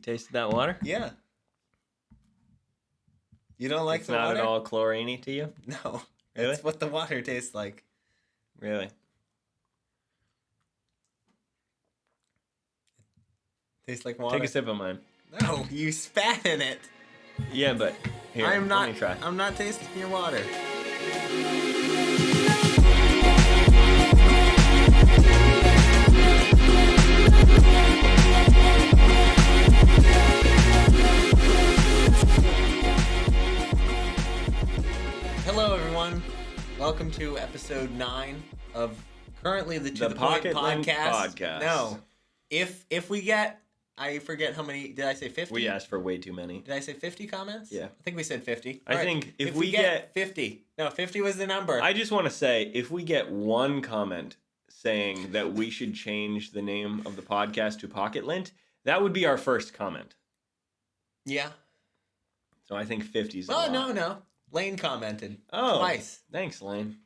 tasted that water? Yeah. You don't like It's the not water? at all chlorine-y to you? No. Really? That's what the water tastes like. Really? Tastes like water. Take a sip of mine. No, you spat in it. Yeah, but here, let me try. I'm not tasting your water. Hello, everyone. Welcome to episode 9 of currently the To the Point Pocket Lint podcast. Podcast. No, if we get, I forget how many. Did I say 50? We asked for way too many. Did I say 50 comments? Yeah. I think we said 50. I All right. think if we get 50. No, 50 was the number. I just want to say, if we get one comment saying that we should change the name of the podcast to Pocket Lint, that would be our first comment. Yeah. So I think 50 is a Oh, lot. no. Lane commented. Oh, Twice. Thanks, Lane.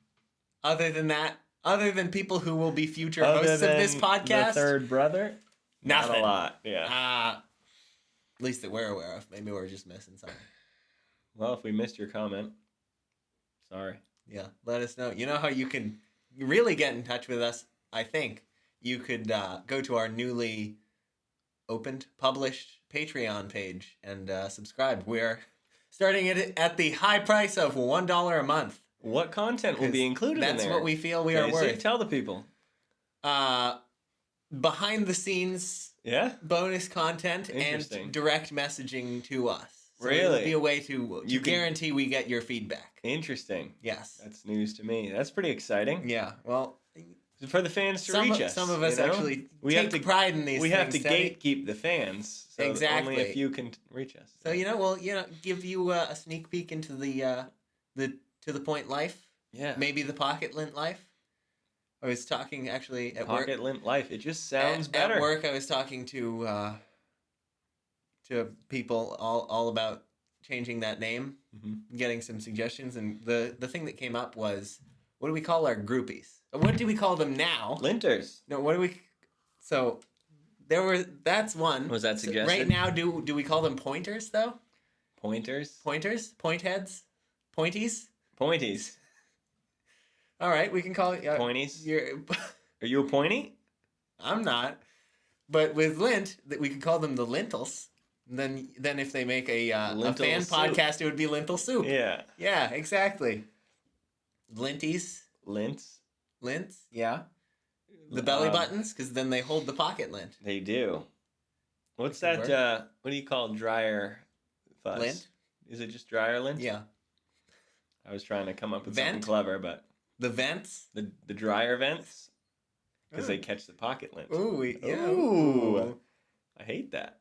Other than that, other than people who will be future hosts of this podcast, the third brother? nothing. Not a lot, yeah. At least that we're aware of. Maybe we're just missing something. Well, if we missed your comment, sorry. Yeah, let us know. You know how you can really get in touch with us? I think you could go to our newly published Patreon page and subscribe. We're starting it at the high price of $1 a month. What content will be included in there? That's what we feel we are So worth. tell the people. Behind the scenes Yeah? bonus content Interesting. and direct messaging to us. So Really? It'll be a way to You can- guarantee we get your feedback. Interesting. Yes. That's news to me. That's pretty exciting. Yeah. Well, For the fans to reach us. some of us you know? actually we take have to, pride in these We things. have to Teddy. gatekeep the fans. So Exactly. only a few can reach us. So we'll give you a sneak peek into the To the Point life. Yeah. Maybe the Pocket Lint life. I was talking actually at Pocket work. Lint life. It just sounds better. At work, I was talking to people all about changing that name, getting some suggestions, and the thing that came up was, what do we call our groupies? What do we call them now? Linters. No, what do we? So that's one. Was that So suggested? right now, do we call them pointers though? Pointers? Pointers? Point heads? Pointies? Pointies. All right, we can call it Pointies? You're, Are you a pointy? I'm not, but with lint, that we could call them the lintels. Then if they make a Lentil fan soup. podcast, it would be lentil soup. Yeah. Yeah, exactly. Linties, Lints? lints, yeah. The belly buttons, because then they hold the pocket lint. They do. What's That that? could What do you call dryer fuzz? Lint? Is it just dryer lint? Yeah. I was trying to come up with Vent? something clever, but The vents. the dryer vents, because they Ooh. catch the pocket lint. Ooh, yeah. Ooh. I hate that.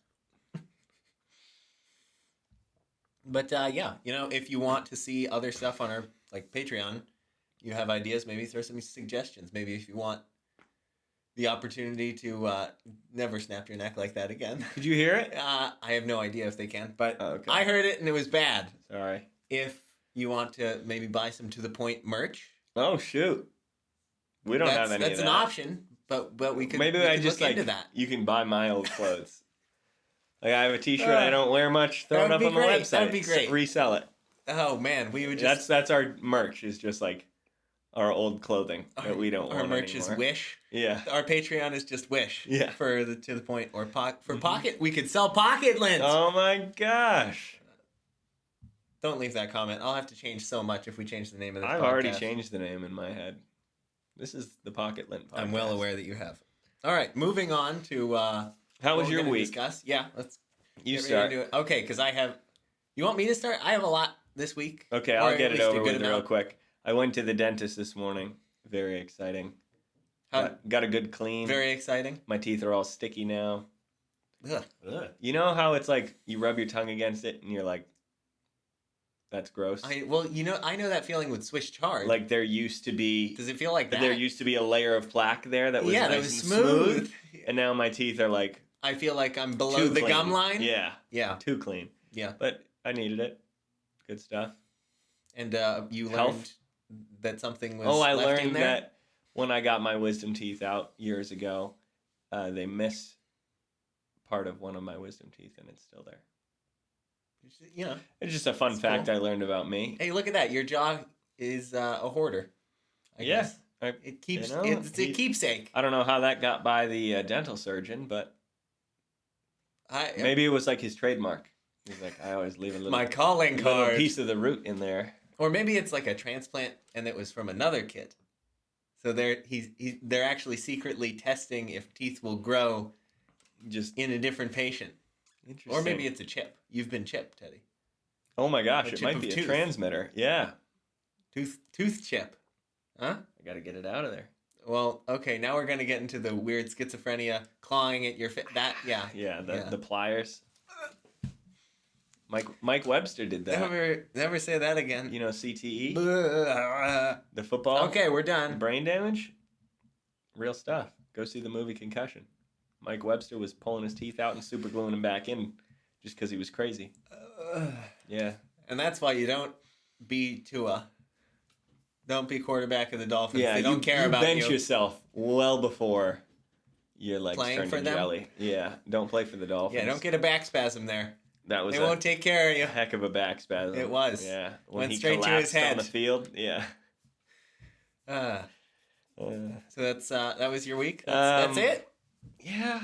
But yeah, if you want to see other stuff on our Patreon, you have ideas, maybe throw some suggestions. Maybe if you want the opportunity to never snap your neck like that again. Did you hear it? I have no idea if they can, but Oh, okay. I heard it and it was bad. Sorry. If you want to maybe buy some To the Point merch, Oh shoot. We don't have any that's of an that. option, but we could Maybe we I could just look into that. You can buy my old clothes. Like I have a T-shirt I don't wear much. Throw it That up would on be the great. website. That would be great. Resell it. Oh man, we would just That's our merch. Is just like our old clothing that we don't our want merch anymore. is Wish. Yeah. Our Patreon is just Wish. Yeah. For the To the Point or for Pocket, we could sell Pocket Lint. Oh my gosh. Don't leave that comment. I'll have to change so much if we change the name of this I've podcast. already changed the name in my head. This is the Pocket Lint podcast. I'm well aware that you have. All right, moving on to How what was we're your gonna week? Discuss. Yeah, let's You get ready start. to do it. Okay, because I have. You want me to start? I have a lot this week. Okay, Or I'll at get it least a over good with real amount. quick. I went to the dentist this morning. Very exciting. Got a good clean. Very exciting. My teeth are all sticky now. Ugh. You know how it's like you rub your tongue against it and you're like, that's gross? I know that feeling with Swiss chard. Like there used to be does it feel like that? there used to be a layer of plaque there that was yeah, nice that was and smooth. and now my teeth are like I feel like I'm below too the clean. gum line. Yeah, Yeah. too clean. Yeah. But I needed it. Good stuff. And you learned Health. that something was I left in learned there? that when I got my wisdom teeth out years ago, they miss part of one of my wisdom teeth, and it's still there. You know. It's just a fun It's fact cool. I learned about me. Hey, look at that. Your jaw is a hoarder. I Yeah. guess. It keeps. You know, It's a keepsake. I don't know how that got by the dental surgeon, but maybe it was like his trademark. He's like, I always leave a my calling little card. piece of the root in there. Or maybe it's like a transplant, and it was from another kid. So they're actually secretly testing if teeth will grow Just in a different patient. interesting. Or maybe it's a chip. You've been chipped, Teddy. Oh my gosh, a it chip might of be a tooth. transmitter. Yeah, Tooth chip. Huh? I got to get it out of there. Well, okay. Now we're gonna get into the weird schizophrenia, clawing at your yeah. Yeah, the pliers. Mike Webster did that. Never say that again. You know CTE, Okay, the football. we're done. Brain damage. Real stuff. Go see the movie Concussion. Mike Webster was pulling his teeth out and super gluing them back in, just because he was crazy. Yeah. And that's why you don't be Tua. Don't be quarterback of the Dolphins. Yeah, they don't care about bench you. yourself well before your legs Playing turn for to them? jelly. Yeah, don't play for the Dolphins. Yeah, don't get a back spasm there. That was They won't take care of a you. heck of a back spasm. It was. Yeah, when Went he straight to his collapsed on head. the field. Yeah. So that was your week. That's it. Yeah,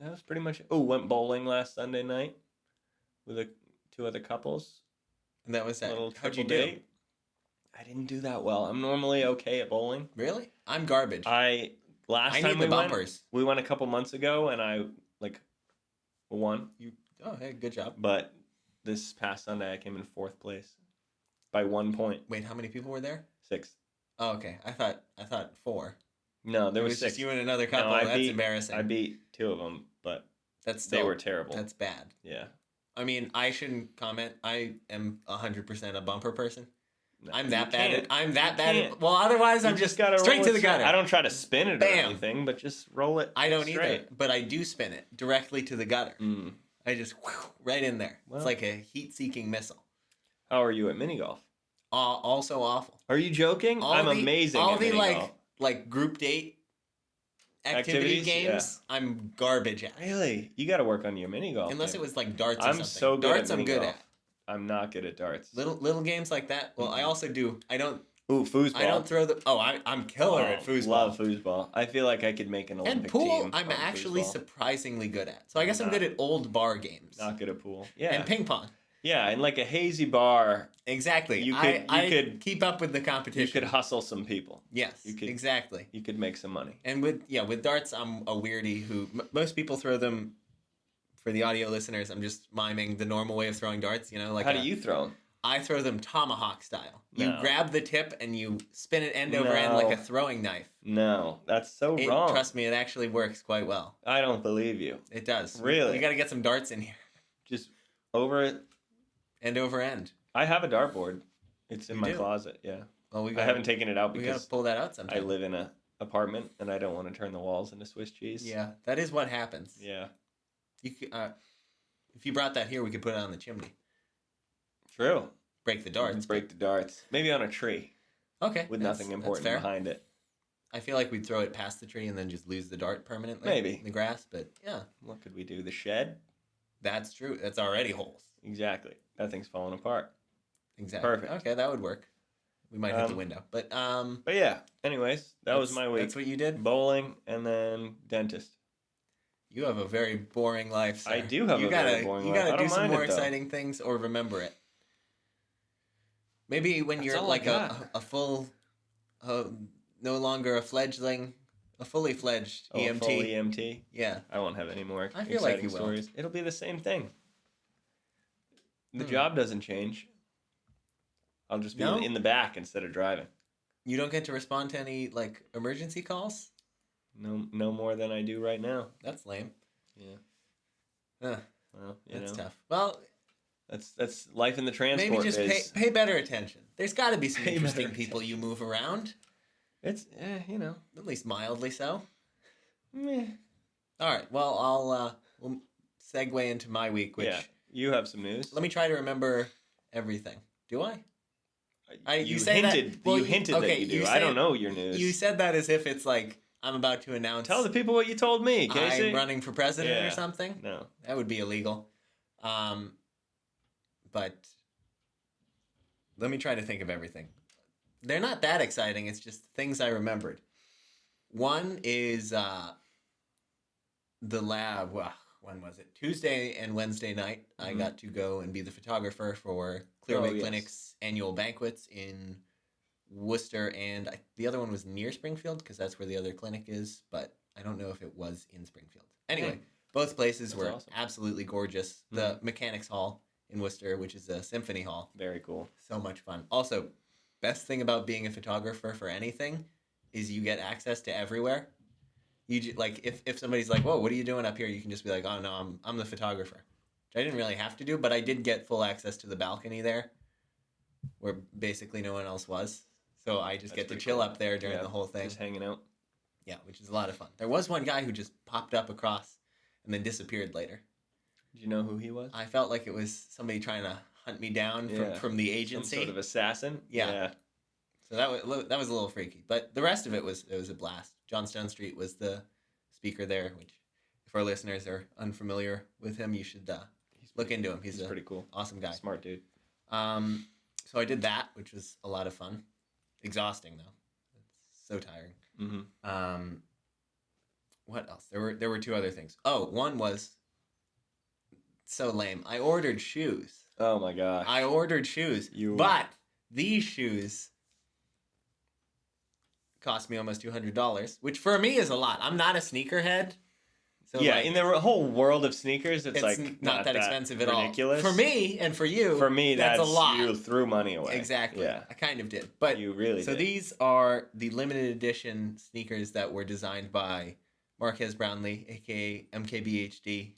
that was pretty much it. Oh, went bowling last Sunday night with two other couples. And that was that. Little How'd you triple do? date. I didn't do that well. I'm normally okay at bowling. Really? I'm garbage. I need time the we went, bumpers. we went a couple months ago, and I won. Oh, hey, good job. But this past Sunday, I came in 4th place by 1 point. Wait, how many people were there? 6th. Oh, okay. I thought 4. No, there It was was 6. just you and another couple. I That's beat- embarrassing. I beat 2 of them, but That's they still, were terrible. That's bad. Yeah. I mean, I shouldn't comment. I am 100% a bumper person. No, I'm you that bad. can't. I'm that You bad. can't. Well, otherwise, I'm You just gotta straight roll to it the straight. gutter. I don't try to spin it or Bam. anything, but just roll it. I don't straight. either, but I do spin it directly to the gutter. Mm. I just right in there. Well. It's like a heat-seeking missile. How are you at mini golf? Also awful. Are you joking? I'm amazing All at the mini golf. like group date activity Activities? games. Yeah. I'm garbage at. Really? You got to work on your mini golf. Unless game. it was like darts. Or I'm something. so good darts. at I'm mini good golf. at I'm not good at darts. little games like that. Well, I also do. I don't Foosball. throw the. Oh, I'm killer at foosball. Love foosball. I feel like I could make an Olympic And pool, team. I'm on actually foosball. surprisingly good at. So I guess I'm Not- good at old bar games. Not good at pool. Yeah. And ping pong. Yeah, and like a hazy bar, Exactly. You I could- keep up with the you competition. could hustle some people. Yes. you could- exactly. You could make some money. And with darts, I'm a weirdie who most people throw them. For the audio listeners, I'm just miming the normal way of throwing darts. You know, like How do you throw them? I throw them tomahawk style. You No. grab the tip and you spin it end over end like a throwing knife. No, that's so wrong. Trust me, it actually works quite well. I don't believe you. It does. Really? We got to get some darts in here. Just over it. End over end. I have a dartboard. It's in You my do? closet. Yeah. Well, I haven't taken it out We got because to pull that out I sometime. live in a apartment and I don't want to turn the walls into Swiss cheese. Yeah, that is what happens. Yeah. You could, if you brought that here, we could put it on the chimney. True. Break the darts. Break the darts. Maybe on a tree Okay. with that's- nothing that's important fair. behind it. I feel like we'd throw it past the tree and then just lose the dart permanently. Maybe. In the grass, but yeah, What could we do? The shed? that's true. That's already holes. Exactly. That thing's falling apart. Exactly. Perfect. Okay, that would work. We might hit the Um, window, but But yeah, anyways, that was that's- my week. That's what you did. Bowling and then dentist. You have a very boring life. Sir. I do have you a gotta, very boring You life. gotta I do don't some mind more it, though. exciting things or remember it. Maybe when That's you're all I like got. a full, no longer a fledgling, a fully fledged Oh, EMT. full EMT. Yeah. I won't have any more I feel like exciting you will. stories. It'll be the same thing. The Hmm. job doesn't change. I'll just be No? in the back instead of driving. You don't get to respond to any like emergency calls. No more than I do right now. That's lame. Yeah. Huh, Well, that's tough. Well, That's life in the transport. maybe just is, pay better attention. There's got to be some Pay interesting better people you move around, It's at least mildly so. meh. All right. Well, we'll segue into my week, which Yeah. You have some news. let me try to remember everything. Do I? You say that- hinted. well, you hinted okay, that you do. you I say- don't know your news. You said that as if it's like I'm about to announce Tell the people what you told me, Casey. I'm running for president or Yeah. something. No. That would be illegal. But let me try to think of everything. They're not that exciting. It's just things I remembered. One is the lab. Well, when was it? Tuesday and Wednesday night. I got to go and be the photographer for Clearway yes. Clinic's annual banquets in Worcester, and the other one was near Springfield because that's where the other clinic is, but I don't know if it was in Springfield. Anyway, both places were awesome. absolutely gorgeous. The Mechanics Hall in Worcester, which is a symphony hall. Very cool. So much fun. Also, best thing about being a photographer for anything is you get access to everywhere. Like if somebody's like, "Whoa, what are you doing up here?" You can just be like, "Oh no, I'm the photographer." Which I didn't really have to do, but I did get full access to the balcony there, where basically no one else was. So I just get to chill cool. up there during the whole thing. Just hanging out. Yeah, which is a lot of fun. There was one guy who just popped up across and then disappeared later. Did you know who he was? I felt like it was somebody trying to hunt me down from the agency. Some sort of assassin. Yeah. So that was a little freaky, but the rest of it was a blast. John Stone Street was the speaker there, which if our listeners are unfamiliar with him, you should look into him. He's a pretty cool. Awesome guy. Smart dude. So I did that, which was a lot of fun. Exhausting though. It's so tiring. Mm-hmm. What else? There were two other things. Oh, one was so lame. I ordered shoes. Oh my gosh. I ordered shoes. But these shoes cost me almost $200, which for me is a lot. I'm not a sneakerhead. So yeah, in the whole world of sneakers, it's like not that expensive at ridiculous. all. For me and for you, for me, that's a lot. You threw money away. Exactly. Yeah. I kind of did. But you really so did. These are the limited edition sneakers that were designed by Marquez Brownlee, aka MKBHD.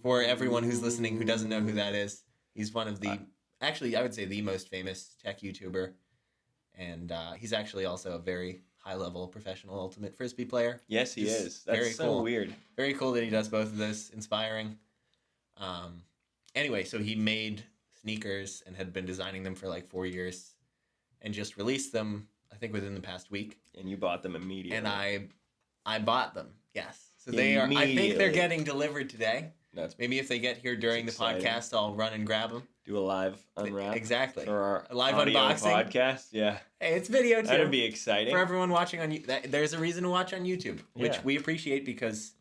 For everyone who's listening who doesn't know who that is, he's one of the actually I would say the most famous tech YouTuber, and he's actually also a very high-level professional ultimate frisbee player. Yes, he is. That's very so cool. weird. Very cool that he does both of this. Inspiring. Anyway, so he made sneakers and had been designing them for like 4 years, and just released them, I think, within the past week. And you bought them immediately. And I bought them. Yes. So they are. I think they're getting delivered today. Maybe if they get here during the podcast, I'll run and grab them. Do a live unwrap. Exactly. For our a live audio unboxing podcast. Yeah. Hey, it's video too. That'd be exciting. For everyone watching on there's a reason to watch on YouTube, which we appreciate because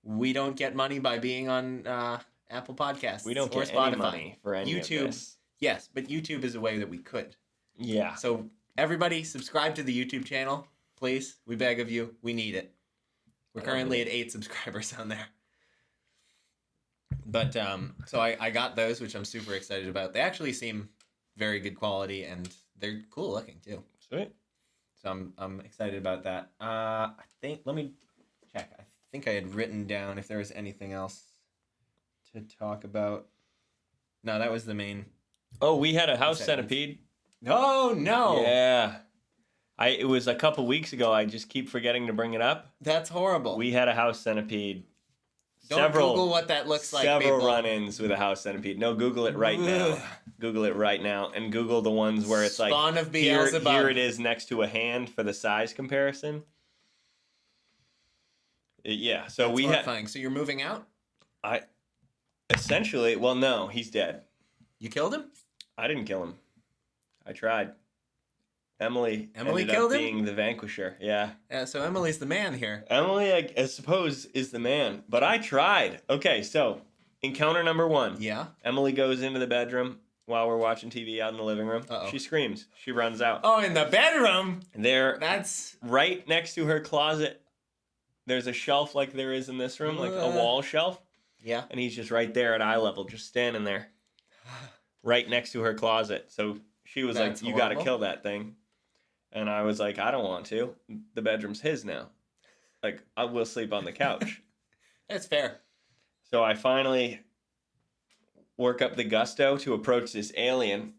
we don't get money by being on Apple Podcasts. We don't or get Spotify. any money for any YouTube, of this. Yes, but YouTube is a way that we could. Yeah. So everybody subscribe to the YouTube channel, please. We beg of you. We need it. We're currently at 8 subscribers on there. But so I got those, which I'm super excited about. They actually seem very good quality, and they're cool looking too. Sweet. So I'm excited about that. I think let me check. I think I had written down if there was anything else to talk about. No, that was the main. Oh, we had a house centipede. Oh no! Yeah. It was a couple weeks ago. I just keep forgetting to bring it up. That's horrible. We had a house centipede. Don't Google what that looks like. Several people. run-ins with a house centipede. No, Google it right now. Google it right now, and Google the ones where it's Spawn like of Beelzebub. Here it is next to a hand for the size comparison. Yeah, so That's we had. horrifying. So you're moving out? Essentially, well, no, he's dead. You killed him? I didn't kill him. I tried. Emily ended killed up him? being the vanquisher. Yeah. So Emily's the man here. Emily, I suppose, is the man, but I tried. Okay, so encounter number 1. Yeah. Emily goes into the bedroom while we're watching TV out in the living room. Uh-oh. She screams. She runs out. Oh, in the bedroom? That's right next to her closet. There's a shelf like there is in this room, like a wall shelf. Yeah. And he's just right there at eye level, just standing there. Right next to her closet. So she was That's like, you got to horrible. kill that thing. And I was like, I don't want to. The bedroom's his now. Like, I will sleep on the couch. That's fair. So I finally work up the gusto to approach this alien.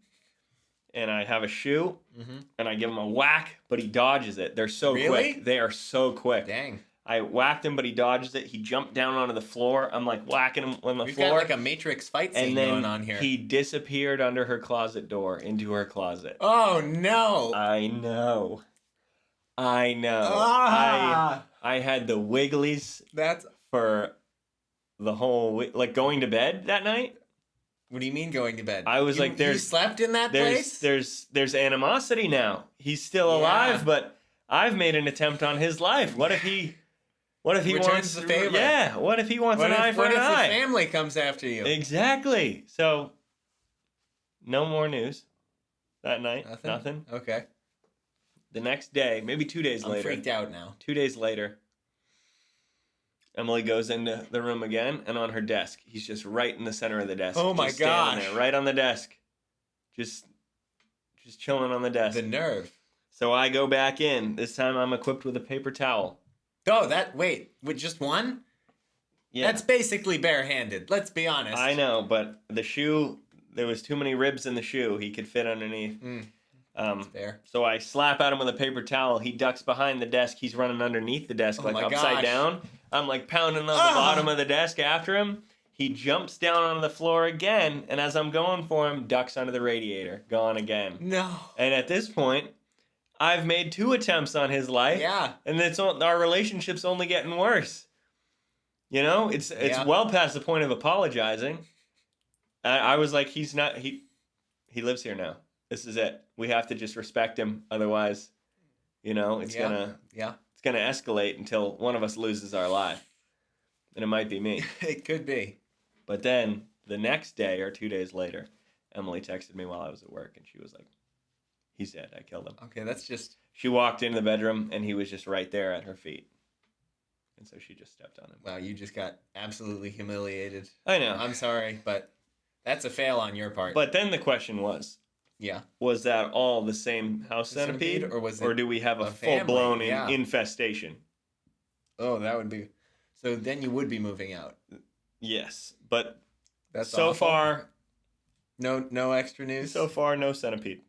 And I have a shoe. Mm-hmm. And I give him a whack, but he dodges it. They're so Really? quick. They are so quick. Dang. I whacked him, but he dodges it. He jumped down onto the floor. I'm like whacking him on the We've floor. got like a Matrix fight scene and then going on here. he disappeared under her closet door into her closet. Oh, no. I know. I know. Ah! I had the wigglies That's. for the whole week. Like going to bed that night. What do you mean going to bed? I was like, you there's- slept in that place? There's animosity now. He's still alive, Yeah. but I've made an attempt on his life. What if he Returns wants the favor. Yeah. What if he wants What an eye if, for what an if the eye? family comes after you? Exactly. So, no more news that night. Nothing. Okay. The next day, maybe 2 days I'm later. freaked out now. 2 days later, Emily goes into the room again, and on her desk, he's just right in the center of the desk. Oh my just standing gosh. there, right on the desk, just chilling on the desk. The nerve. So I go back in. This time, I'm equipped with a paper towel. Oh, with just one? Yeah, That's basically barehanded. Let's be honest. I know, but the shoe, there was too many ribs in the shoe. He could fit underneath. Fair. So I slap at him with a paper towel. He ducks behind the desk. He's running underneath the desk, Oh like my upside gosh. down. I'm like pounding on the bottom of the desk after him. He jumps down onto the floor again, and as I'm going for him, ducks under the radiator. Gone again. No. And at this point, I've made 2 attempts on his life. Yeah. And our relationship's only getting worse. You know, it's Yeah. well past the point of apologizing. I was like, he lives here now. This is it. We have to just respect him. Otherwise, it's Yeah. gonna escalate until one of us loses our life. And it might be me. It could be. But then the next day or 2 days later, Emily texted me while I was at work, and she was like, he's dead. I killed him. Okay, that's just. She walked into the bedroom, and he was just right there at her feet. And so she just stepped on him. Wow, you just got absolutely humiliated. I know. I'm sorry, but that's a fail on your part. But then the question yeah. was that all the same house The centipede, centipede? or was Or it do we have a a family? full-blown Yeah. infestation? Oh, that would be. So then you would be moving out. Yes. But That's so awful. far, No extra news. no centipede.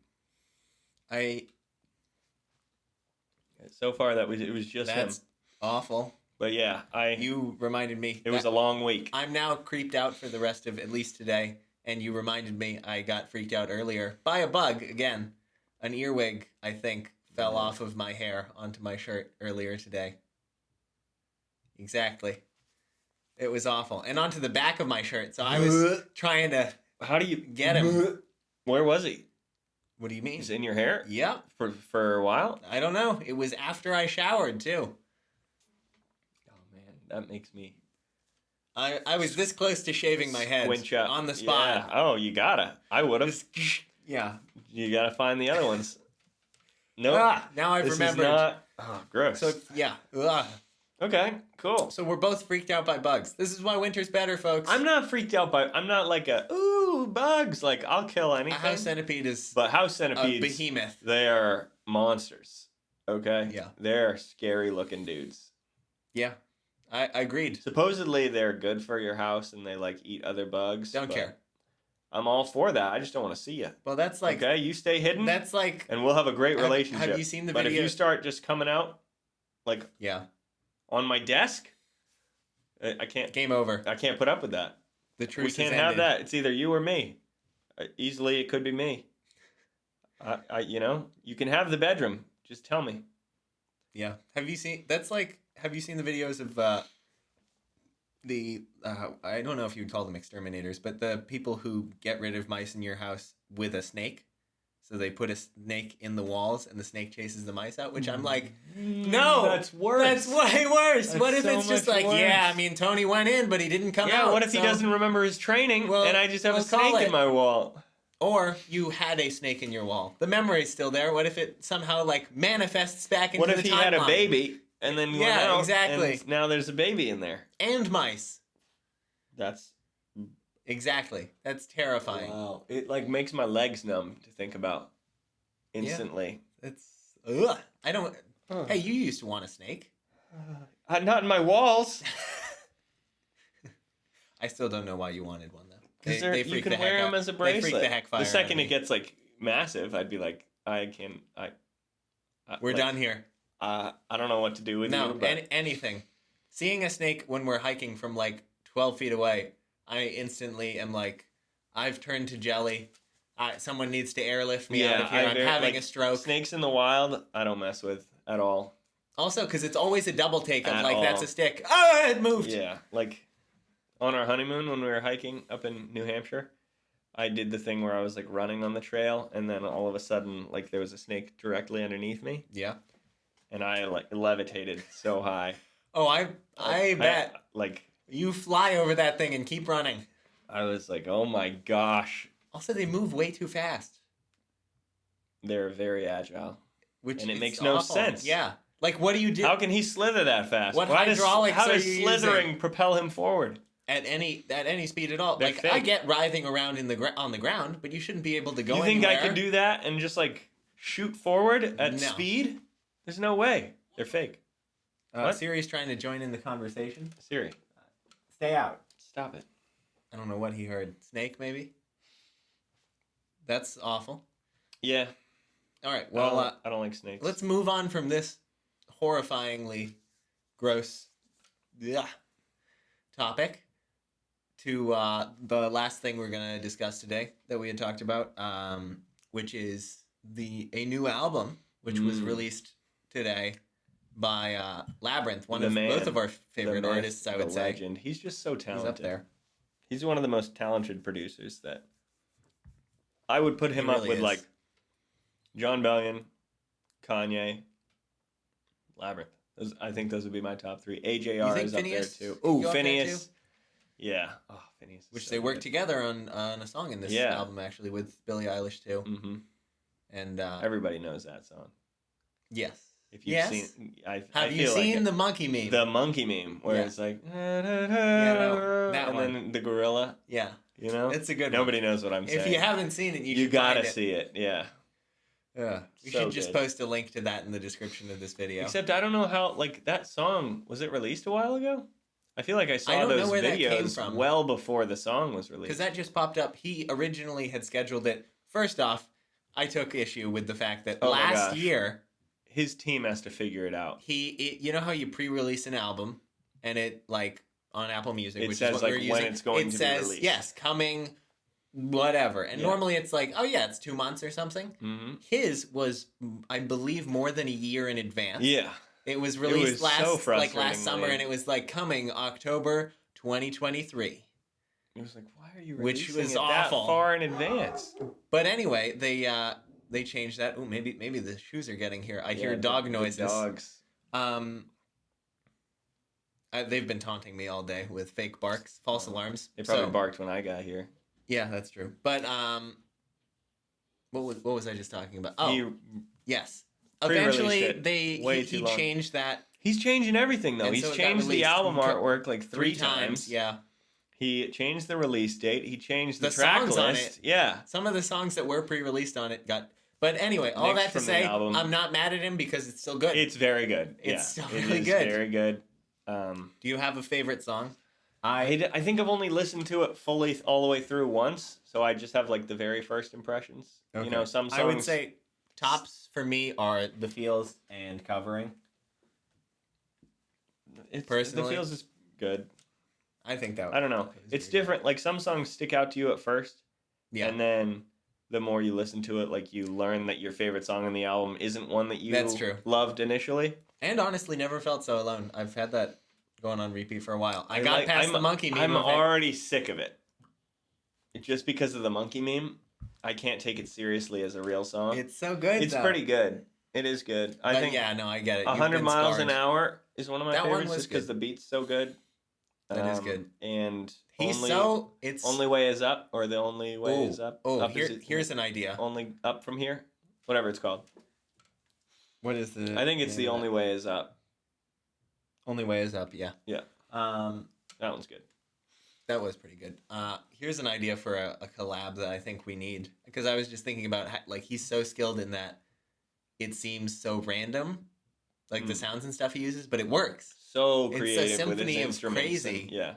So far, it was just That's him. awful. But yeah, You reminded me. it was a long week. I'm now creeped out for the rest of at least today, and you reminded me I got freaked out earlier by a bug again. An earwig, I think, fell off of my hair onto my shirt earlier today. Exactly. It was awful. And onto the back of my shirt. So I was trying to How do you get him. Where was he? What do you mean? He's in your hair Yep. for a while. I don't know. It was after I showered, too. Oh man, that makes me I was this close to shaving my head squinch up on the spot. Yeah. Oh, you gotta. I would have. Yeah. You gotta find the other ones. Nope. Now I've This is remembered. not. Oh, gross. So, yeah. Ugh. Okay, cool. So we're both freaked out by bugs. This is why winter's better, folks. I'm not freaked out by. I'm not like ooh bugs. Like I'll kill A anything. house centipede is But house a centipedes, behemoth. they are monsters. Okay. Yeah. They're scary looking dudes. Yeah. I agreed. Supposedly they're good for your house and they like eat other bugs. Don't but care. I'm all for that. I just don't want to see you. Well, that's like Okay, you stay hidden, that's like and we'll have a great Have- relationship. have you seen the but video- if you start just coming out, like yeah. on my desk, I can't. Game over. I can't put up with that. The truth We can't is have ended. that. It's either you or me. Easily, it could be me. You can have the bedroom. Just tell me. Yeah. Have you seen have you seen the videos of the I don't know if you'd call them exterminators, but the people who get rid of mice in your house with a snake? So they put a snake in the walls and the snake chases the mice out, which I'm like, no, that's worse. that's way worse. That's what if so it's just much like, worse. yeah, I mean, Tony went in, but he didn't come out. Yeah, what if he so- doesn't remember his training Well, and I just have a we'll call snake it. in my wall? Or you had a snake in your wall. The memory's still there. What if it somehow like manifests back into What the if he had a timeline? baby and then went Yeah, out exactly. and now there's a baby in there? And mice. That's Exactly. That's terrifying. wow. It like makes my legs numb to think about instantly. It's ugh. I don't. Huh. Hey, you used to want a snake. Not in my walls. I still don't know why you wanted one though. Because They you freak can the heck wear them out. as a They bracelet. freak the heck fire The second out of it me. gets like massive, I'd be like, We're done here. I don't know what to do with No, you. But anything. Seeing a snake when we're hiking from like 12 feet away, I instantly am like, I've turned to jelly. Someone needs to airlift me out of here. I'm having like, a stroke. Snakes in the wild, I don't mess with. at all. Also, because it's always a double take of At like, that's all. a stick. Oh, it moved. Yeah, like on our honeymoon when we were hiking up in New Hampshire, I did the thing where I was like running on the trail, and then all of a sudden, like there was a snake directly underneath me, Yeah. and I like levitated so high. Oh, I bet Like you fly over that thing and keep running. I was like, oh my gosh, Also, they move way too fast, they're very agile, which and it is makes no awful. sense. Yeah. Like, what do you do How can he slither that fast? What Why hydraulics how are does you slithering using? propel him forward? at any speed at all? They're Like, I fake. get writhing around on the ground, but you shouldn't be able to go You think anywhere. I could do that and just like shoot forward at No. speed? There's no way. They're fake. What? Siri's trying to join in the conversation. Siri, Stay out. stop it. I don't know what he heard. Snake, maybe? That's awful. Yeah. All right, well, I don't like snakes. let's move on from this horrifyingly gross topic to the last thing we're going to discuss today that we had talked about, which is a new album, which was released today by Labyrinth, one The of man, both of our The favorite myth, artists, I would the say. legend. He's just so He's talented. up there. He's one of the most talented producers that I would put him He up really with, is. like John Bellion, Kanye, Labyrinth. I think those would be my top three. You AJR think is Phineas up there too. could Ooh, go up there, Phineas. Yeah. Oh, Phineas. is Which so they worked good. together on a song in this Yeah. album, actually, with Billie Eilish, too. Mm-hmm. And Everybody knows that song. yes. If you've Yes? seen, I Have you feel like seen it. the monkey meme? The monkey meme where Yeah. it's like, no, that and one. then the gorilla. Yeah, You know, it's a good nobody knows what I'm one. saying. If you haven't seen it, you should gotta find it. see it. Yeah. Yeah. We So should just good. post a link to that in the description of this video. Except I don't know how, like, that song, was it released a while ago? I feel like I saw don't know those where that came videos from. well before the song was released. Because that just popped up. He originally had scheduled it. First off, I took issue with the fact that Oh my last gosh. year, His team has to figure it out. you know how you pre-release an album and it, like, on Apple Music, It which says, is what like, we're when using, it's going it to be says, released. yes, coming, whatever. And Yeah. normally it's like, oh yeah, it's 2 months or something. Mm-hmm. His was, I believe, more than a year in advance. Yeah. It was was released so last summer, frustratingly- and it was like coming October 2023. It was like, why are you Which releasing was it awful. that far in advance? But anyway, they changed that. Oh, maybe the shoes are getting here. I hear Yeah, dog the noises. dogs. They've been taunting me all day with fake barks, false alarms. They probably So- barked when I got here. Yeah, that's true. But what was I just talking about? Oh, He, yes. pre-released Eventually, it way he too long. changed that he's changing everything, though. And He's so it got changed the released album co- artwork like three times. times. Yeah. He changed the release date. He changed the The track songs on list. it. Yeah. Some of the songs that were pre-released on it got. But anyway, all Mixed that to from the say, album. I'm not mad at him because it's still good. It's very good. It's yeah. still It really is good. very good. Do you have a favorite song? I think I've only listened to it fully all the way through once, so I just have like the very first impressions. You know, some songs. I would say tops for me are The Feels and Covering. it's, personally- the feels is good. I think that. I don't know. is It's very different. Like some songs stick out to you at first, good. Yeah, and then the more you listen to it, like you learn that your favorite song on the album isn't one that you That's true. loved initially. and honestly, never felt so alone. I've had that going on repeat for a while. I got like- past the monkey meme. I'm of it. already sick of it. Just because of the monkey meme, I can't take it seriously as a real song. It's so good. It's though. pretty good. It is good. I But think yeah, no, I get it. You've 100 been miles scarred. an hour is one of my That one favorites was just because good. the beat's so good. That is good. And He's only, so it's only way is up, or the only way Oh, is up. oh, Up is here's an idea. only up from here, whatever it's called. What is the? I think it's the only way is up. Only way is up. Yeah. Yeah. That one's good. That was pretty good. Here's an idea for a collab that I think we need, because I was just thinking about like he's so skilled in that it seems so random, like the sounds and stuff he uses, but it works. So It's a creative with his symphony of instruments. crazy. And, yeah.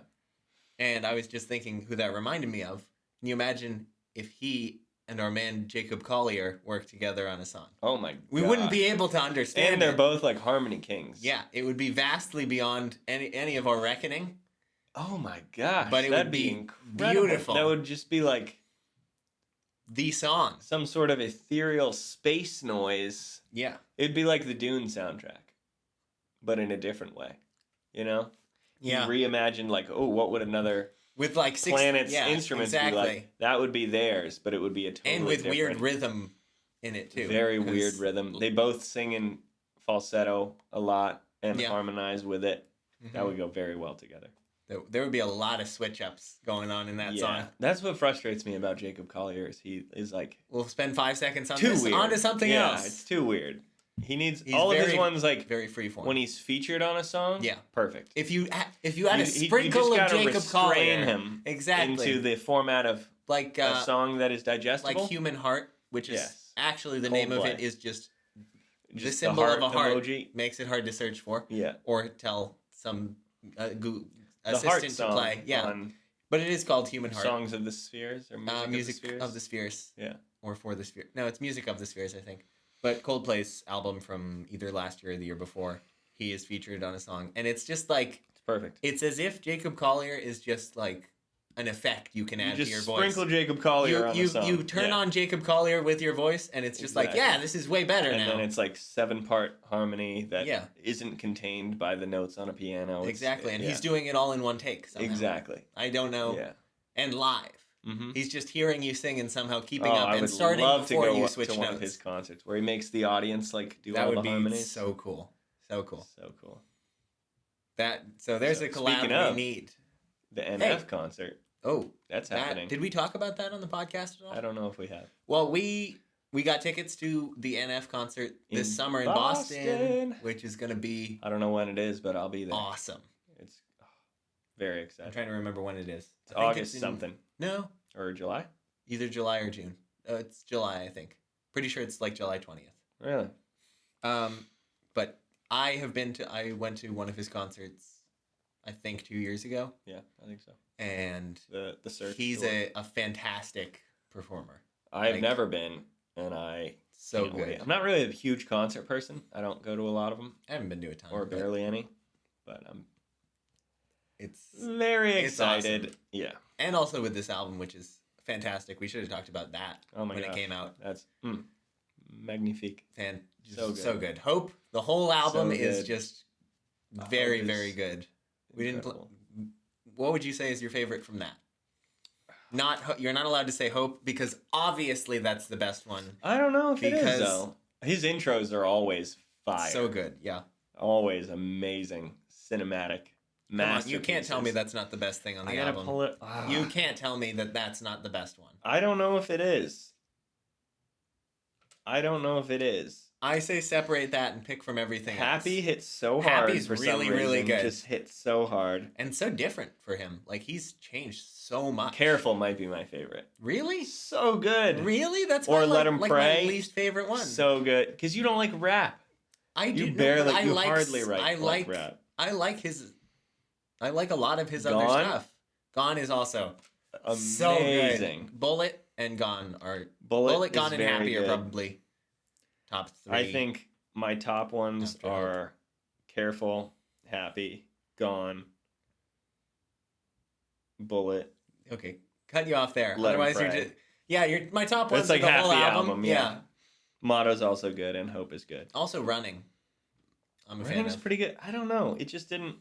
And I was just thinking who that reminded me of. Can you imagine if he and our man Jacob Collier worked together on a song? Oh my. We wouldn't gosh. be able to understand. And they're it. both like harmony kings. Yeah, it would be vastly beyond any of our reckoning. Oh my gosh. But it that'd would be incredible. beautiful. That would just be like the song. some sort of ethereal space noise. Yeah. It'd be like the Dune soundtrack, but in a different way. You know? Yeah. You reimagine like, oh, what would another With like planet's instruments be like? That would be theirs, but it would be a totally and with different, weird rhythm in it too. very 'cause- weird rhythm. They both sing in falsetto a lot and Yeah. harmonize with it. That Mhm. would go very well together. There would be a lot of switch ups going on in that song. That's what frustrates me about Jacob Collier is he is like We'll spend 5 seconds on too this. weird. On to something yeah, else. it's too weird. He needs He's all of his very- ones like Very freeform. when he's featured on a song. Yeah. Perfect. if you add a You sprinkle just of gotta Jacob restrain Collier, him exactly, into the format of like a song that is digestible. like Human Heart, which is Yes. actually the name of Coldplay. it is just the Just symbol of a heart emoji. makes it hard to search for Yeah. or tell some The heart assistant to song play. Yeah, on but it is called Human Heart. Songs of the Spheres or Music of the Spheres. Spheres. Yeah. Or for the Sphere. No, it's Music of the Spheres, I think. But Coldplay's album from either last year or the year before, he is featured on a song, and it's just like It's perfect. it's as if Jacob Collier is just like an effect you can You add to just your voice. sprinkle Jacob Collier on the song. You turn Yeah. on Jacob Collier with your voice, and it's just like, Exactly. yeah, this is way better And now. then it's like 7-part harmony that Yeah. not contained by the notes on a piano. It's- Exactly, and yeah. he's doing it all in one take. Somehow. Exactly. I don't know. Yeah. And live. Mm-hmm. He's just hearing you sing and somehow keeping Oh, up I and would starting love to before go you up switch to notes. one of his concerts where he makes the audience like do that all would the be harmonies. so cool. So cool. So cool. So there's So, a collab speaking we of- need. The NF concert. Oh, That's that, happening. did we talk about that on the podcast at all? I don't know if we have. Well, we got tickets to the NF concert this In summer in Boston, which is going to be I don't know when it is, but I'll be there. awesome. It's very I'm exciting. trying to remember when it is. It's I think August in- something No, or July. either July or June. It's July, I think. Pretty sure it's like July 20th. Really? But I went to one of his concerts, I think 2 years ago, Yeah, I think so. and The search. he's tour. a fantastic performer. I've like- never been, and I So can't wait. good. I'm not really a huge concert person. I don't go to a lot of them, I haven't been to a ton, or but barely any. But I'm it's very It's excited. awesome. Yeah. and also with this album, which is fantastic. We should have talked about that Oh my when gosh. it came out. That's magnifique. And So so good. good. Hope the whole album So is good. just Hope very is very good. We didn't. Incredible. What would you say is your favorite from that? You're not allowed to say Hope because obviously that's the best one. I don't know if it Because- is though. His intros are always fire. So good, yeah. Always amazing, cinematic. Come on, you can't tell me masterpieces. that's not the best thing on the I gotta album. pull it. You can't tell me that that's not the best one. I don't know if it is. I don't know if it is. I say separate that and pick from everything Happy else. hits so hard Happy's for some really, reason. really good. Just hits so hard. And so different for him. Like he's changed so much. Careful might be my favorite. Really? So good. Really? That's Or my, Let 'Em my Pray. least favorite one. So good. Because you don't like rap. I do You know, barely, but I you like, hardly write I like rap. I like a lot of his other Gone? stuff. Gone is also Amazing. so good. Bullet and Gone are Bullet, Gone, is and very Happy good. are probably top 3. I think my top ones After Hope. are Careful, Happy, Gone, Bullet. Okay, cut you off there. Let 'Em Otherwise, you're Pray. just you're my top ones. That's like are the half whole the album. album, yeah. Motto's also good and Hope is good. Also, Running. I'm a fan Running's of. pretty good. I don't know. It just didn't.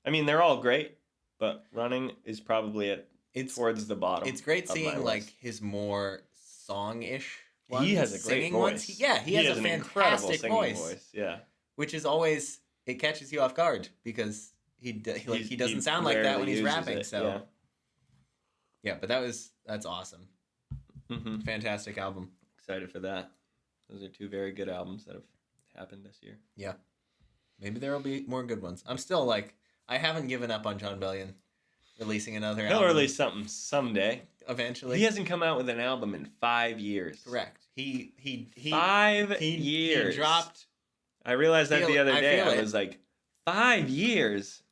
I mean, they're all great, but Running is probably It's towards the bottom. it's great of my seeing like list. his more song-ish. He ones, has a great singing voice. ones. He has a an incredible fantastic singing voice, Yeah. which is always it catches you off guard because he doesn't sound like that rarely when he's uses rapping. it, So yeah, but that's awesome. yeah. Hmm. Fantastic album. Excited for that. Those are 2 very good albums that have happened this year. Maybe there will be more good ones. I'm still like I haven't given up on John Bellion releasing another He'll album. release something someday. Eventually. He hasn't come out with an album in 5 years. Correct. He 5 he years. dropped. I realized that the other I day. feel I it. was like, 5 years?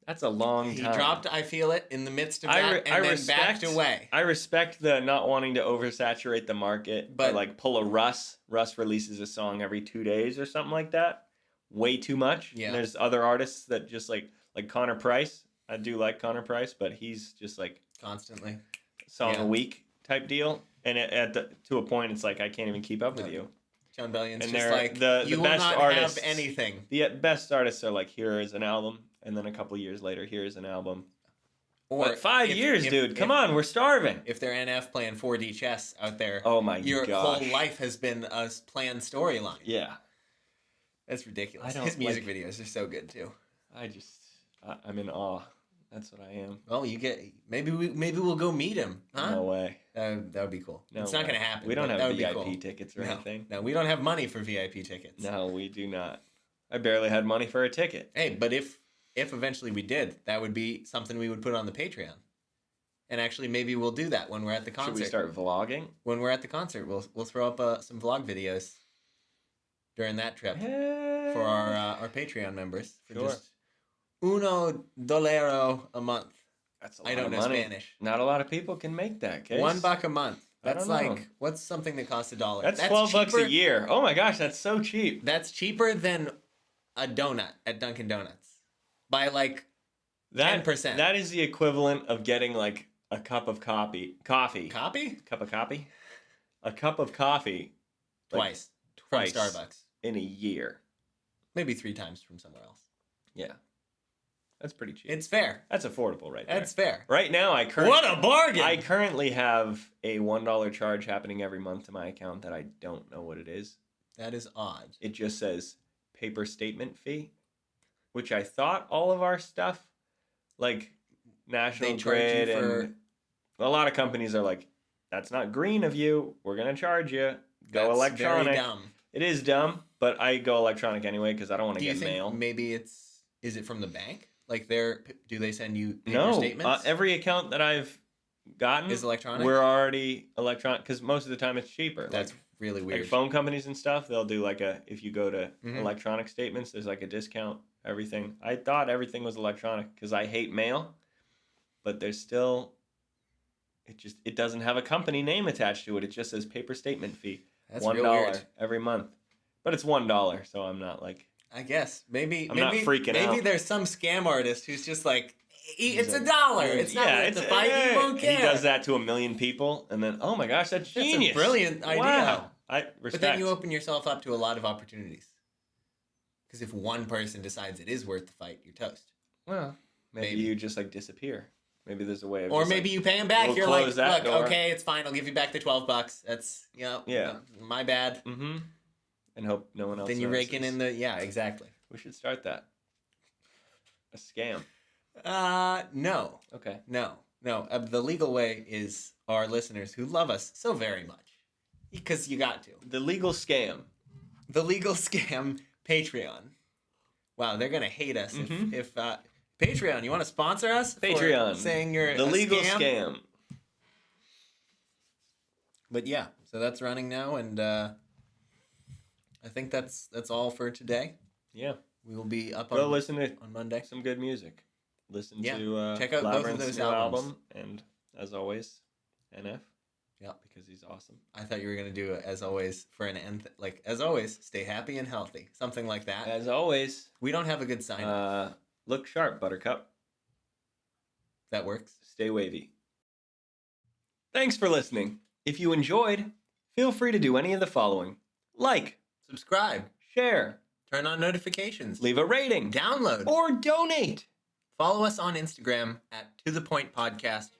That's a long He time. dropped I Feel It in the midst of I that re- and I then respect- backed away. I respect the not wanting to oversaturate the market, But- but like pull a Russ. Russ releases a song every 2 days or something like that. Way too much. Yeah. And there's other artists that just like Connor Price. I do like Connor Price, but he's just like Constantly. song Yeah. a week type deal, and to a point, it's like I can't even keep up with you. John Bellion's And just they're like, the you will best not artists- have anything. The best artists are like, here is an album, and then a couple years later, here's an album. Or But 5 years, dude. Come on, we're starving. If they're NF playing 4D chess out there, Oh my your gosh. whole life has been a planned storyline. Yeah. That's ridiculous. I don't His music like- videos are so good too. I'm in awe. That's what I am. Well, maybe we'll go meet him, huh? No way. That would be cool. No It's not way. gonna happen. We don't but that have would be VIP cool. tickets or No, anything. no, we don't have money for VIP tickets. No, we do not. I barely had money for a ticket. Hey, but if eventually we did, that would be something we would put on the Patreon. And actually, maybe we'll do that when we're at the concert. Should we start vlogging? When we're at the concert, we'll throw up some vlog videos during that trip for our Patreon members for Sure. just $1 a month. That's a lot I don't of know money. Spanish. Not a lot of people can make that, Case. $1 a month. I That's don't know. like what's something that costs $1? That's $12 cheaper- a year. Oh my gosh, that's so cheap. That's cheaper than a donut at Dunkin' Donuts by like 10%. That is the equivalent of getting like a cup of coffee. Copy Cup of coffee? A cup of coffee. like, twice Twice. from Starbucks. In a year. Maybe 3 times from somewhere else. Yeah. That's pretty cheap. It's fair. That's affordable right there. That's fair. Right now, I What a bargain! I currently have a $1 charge happening every month to my account that I don't know what it is. That is odd. It just says paper statement fee, which I thought all of our stuff, like National They charge you Grid for- and a lot of companies are like, that's not green of you. We're going to charge you. Go That's electronic. Very dumb. It is dumb, but I go electronic anyway because I don't want to Do you get think mail. maybe is it from the bank? Like do they send you paper No, statements? every account that I've gotten is electronic? we're already electronic because most of the time it's cheaper. That's really weird. like phone companies and stuff. They'll do like if you go to Mhm. electronic statements, there's like a discount. Everything. I thought everything was electronic because I hate mail, but there's still. It doesn't have a company name attached to it. It just says paper statement fee. That's $1 real weird. every month, but it's $1, so I'm not like. I guess maybe I'm not freaking out. Maybe there's some scam artist who's just like, it's like, $1. It's not worth the fight. You won't care. He does that to 1 million people, and then oh my gosh, that's That's a genius! brilliant idea. Wow, I respect. But then you open yourself up to a lot of opportunities. Because if one person decides it is worth the fight, you're toast. Well, maybe you just like disappear. Maybe there's a way of. Or just, maybe like, you pay him back. we'll You're like, close that look, door." okay, it's fine. I'll give you back the $12. That's Yeah. my bad. Mm-hmm. And hope no one else. Then you're notices. raking in exactly. We should start that. A scam. No. Okay. No. The legal way is our listeners who love us so very much. Because you got to. The legal scam. The legal scam Patreon. Wow, they're gonna hate us Mhm. if Patreon. You want to sponsor us? for Patreon. saying you're The a legal scam? scam. But yeah, so that's running now, and I think that's all for today. Yeah. We will be up Go on listen to Monday. some good music. Listen Yeah. to Check out both of Labyrinth's those new albums. album, and as always, NF. Yeah. Because he's awesome. I thought you were gonna do it as always for an end. Like as always, stay happy and healthy. Something like that. As always, We don't have a good sign. look sharp, Buttercup. That works. Stay wavy. Thanks for listening. If you enjoyed, feel free to do any of the following: like, Subscribe. share, Turn on notifications. leave a rating, Download. or donate. Follow us on Instagram at @ToThePointPodcast_.